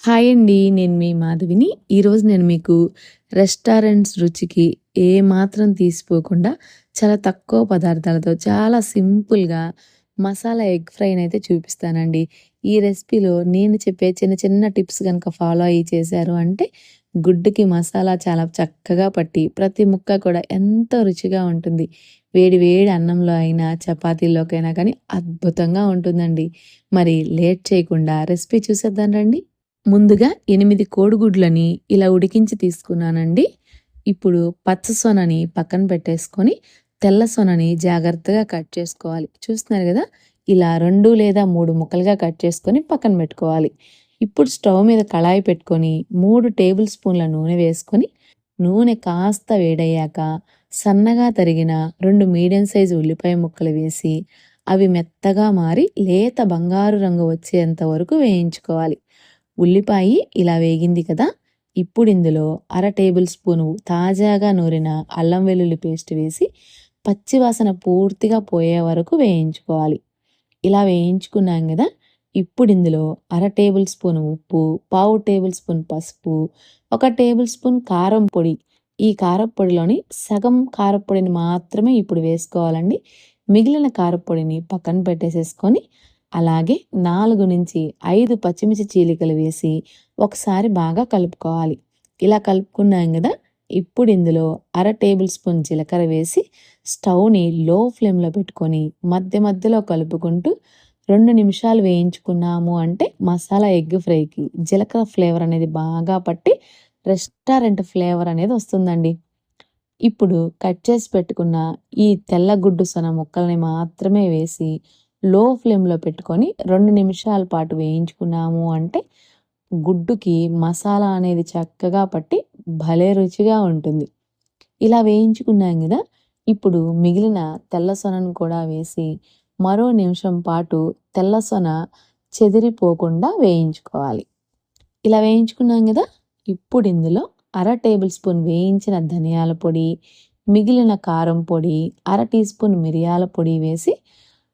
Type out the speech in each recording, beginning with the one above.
Hi అండి. నేను మీ మాధవిని. ఈరోజు నేను మీకు రెస్టారెంట్స్ రుచికి ఏమాత్రం తీసిపోకుండా చాలా తక్కువ పదార్థాలతో చాలా సింపుల్‌గా మసాలా ఎగ్ ఫ్రైనైతే చూపిస్తానండి. ఈ రెసిపీలో నేను చెప్పే చిన్న చిన్న టిప్స్ గనక ఫాలో అయ్యి చేశారు అంటే గుడ్డుకి మసాలా చాలా చక్కగా పట్టి ప్రతి ముక్క కూడా ఎంతో రుచిగా ఉంటుంది. వేడి వేడి అన్నంలో అయినా, చపాతీల్లోకైనా కానీ అద్భుతంగా ఉంటుందండి. మరి లేట్ చేయకుండా రెసిపీ చూసేద్దాం రండి. ముందుగా 8 కోడిగుడ్లని ఇలా ఉడికించి తీసుకున్నానండి. ఇప్పుడు పచ్చ సొనని పక్కన పెట్టేసుకొని, తెల్ల సొనని జాగ్రత్తగా కట్ చేసుకోవాలి. చూస్తున్నారు గదా! ఇలా 2 లేదా 3 ముక్కలుగా కట్ చేసుకొని పక్కన పెట్టుకోవాలి. ఇప్పుడు స్టవ్ మీద కళాయి పెట్టుకొని 3 టేబుల్ స్పూన్ల నూనె వేసుకొని, నూనె కాస్త వేడయ్యాక సన్నగా తరిగిన 2 మీడియం సైజు ఉల్లిపాయ ముక్కలు వేసి, అవి మెత్తగా మారి లేత బంగారు రంగు వచ్చేంత వరకు వేయించుకోవాలి. ఉల్లిపాయి ఇలా వేగింది కదా! ఇప్పుడు ఇందులో అర టేబుల్ స్పూను తాజాగా నూరిన అల్లం వెల్లుల్లి పేస్ట్ వేసి పచ్చివాసన పూర్తిగా పోయే వరకు వేయించుకోవాలి. ఇలా వేయించుకున్నాం గదా! ఇప్పుడు ఇందులో అర టేబుల్ స్పూన్ ఉప్పు, పావు టేబుల్ స్పూన్ పసుపు, ఒక టేబుల్ స్పూన్ కారం పొడి. ఈ కారప్పొడిలోని సగం కారప్పొడిని మాత్రమే ఇప్పుడు వేసుకోవాలండి. మిగిలిన కారప్పొడిని పక్కన పెట్టేసేసుకొని అలాగే 4-5 పచ్చిమిర్చి చీలికలు వేసి ఒకసారి బాగా కలుపుకోవాలి. ఇలా కలుపుకున్నాం గదా! ఇప్పుడు ఇందులో అర టేబుల్ స్పూన్ జీలకర్ర వేసి స్టవ్‌ని లో ఫ్లేమ్‌లో పెట్టుకొని మధ్య మధ్యలో కలుపుకుంటూ 2 నిమిషాలు వేయించుకున్నాము అంటే మసాలా ఎగ్ ఫ్రైకి జీలకర్ర ఫ్లేవర్ అనేది బాగా పట్టి రెస్టారెంట్ ఫ్లేవర్ అనేది వస్తుందండి. ఇప్పుడు కట్ చేసి పెట్టుకున్న ఈ తెల్ల గుడ్డు సొన ముక్కల్ని మాత్రమే వేసి లో ఫ్లేమ్‌లో పెట్టుకొని 2 నిమిషాల పాటు వేయించుకున్నాము అంటే గుడ్డుకి మసాలా అనేది చక్కగా పట్టి భలే రుచిగా ఉంటుంది. ఇలా వేయించుకున్నాం గదా! ఇప్పుడు మిగిలిన తెల్ల సొనను కూడా వేసి మరో నిమిషం పాటు తెల్ల సొన చెదిరిపోకుండా వేయించుకోవాలి. ఇలా వేయించుకున్నాం గదా! ఇప్పుడు ఇందులో అర టేబుల్ స్పూన్ వేయించిన ధనియాల పొడి, మిగిలిన కారం పొడి, అర టీ స్పూన్ మిరియాల పొడి వేసి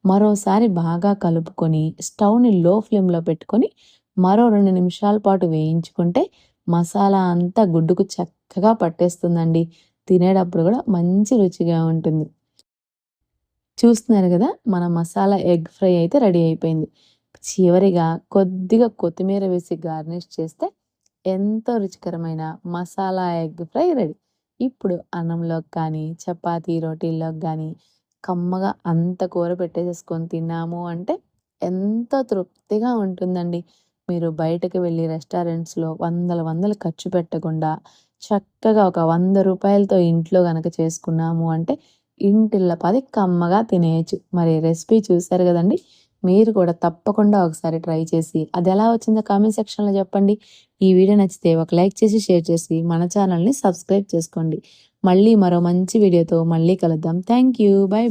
మరోసారి బాగా కలుపుకొని స్టవ్‌ని లో ఫ్లేమ్‌లో పెట్టుకొని మరో 2 నిమిషాల పాటు వేయించుకుంటే మసాలా అంతా గుడ్డుకు చక్కగా పట్టేస్తుందండి. తినేటప్పుడు గూడా మంచి రుచిగా ఉంటుంది. చూస్తున్నారు గదా! మన మసాలా ఎగ్ ఫ్రై అయితే రెడీ అయిపోయింది. చివరిగా కొద్దిగా కొత్తిమీర వేసి గార్నిష్ చేస్తే ఎంతో రుచికరమైన మసాలా ఎగ్ ఫ్రై రెడీ. ఇప్పుడు అన్నంలోకి కానీ, చపాతీ, రోటీల్లోకి గానీ కమ్మగా అంత కూర పెట్టేసేసుకొని తిన్నాము అంటే ఎంతో తృప్తిగా ఉంటుందండి. మీరు బయటకి వెళ్ళి రెస్టారెంట్స్‌లో వందలు వందలు ఖర్చు పెట్టకుండా చక్కగా ఒక రూ. 100తో ఇంట్లో గనక చేసుకున్నాము అంటే ఇంటిల్లపాది కమ్మగా తినేయొచ్చు. మరి రెసిపీ చూసారు గదండీ! మీరు కూడా తప్పకుండా ఒకసారి ట్రై చేసి అదెలా వచ్చిందో కామెంట్ సెక్షన్‌లో చెప్పండి. ఈ వీడియో నచ్చితే ఒక లైక్ చేసి, షేర్ చేసి మన ఛానల్‌ని సబ్స్క్రైబ్ చేసుకోండి. మళ్ళీ మరో మంచి వీడియోతో మళ్ళీ కలుద్దాం. Thank you. బై.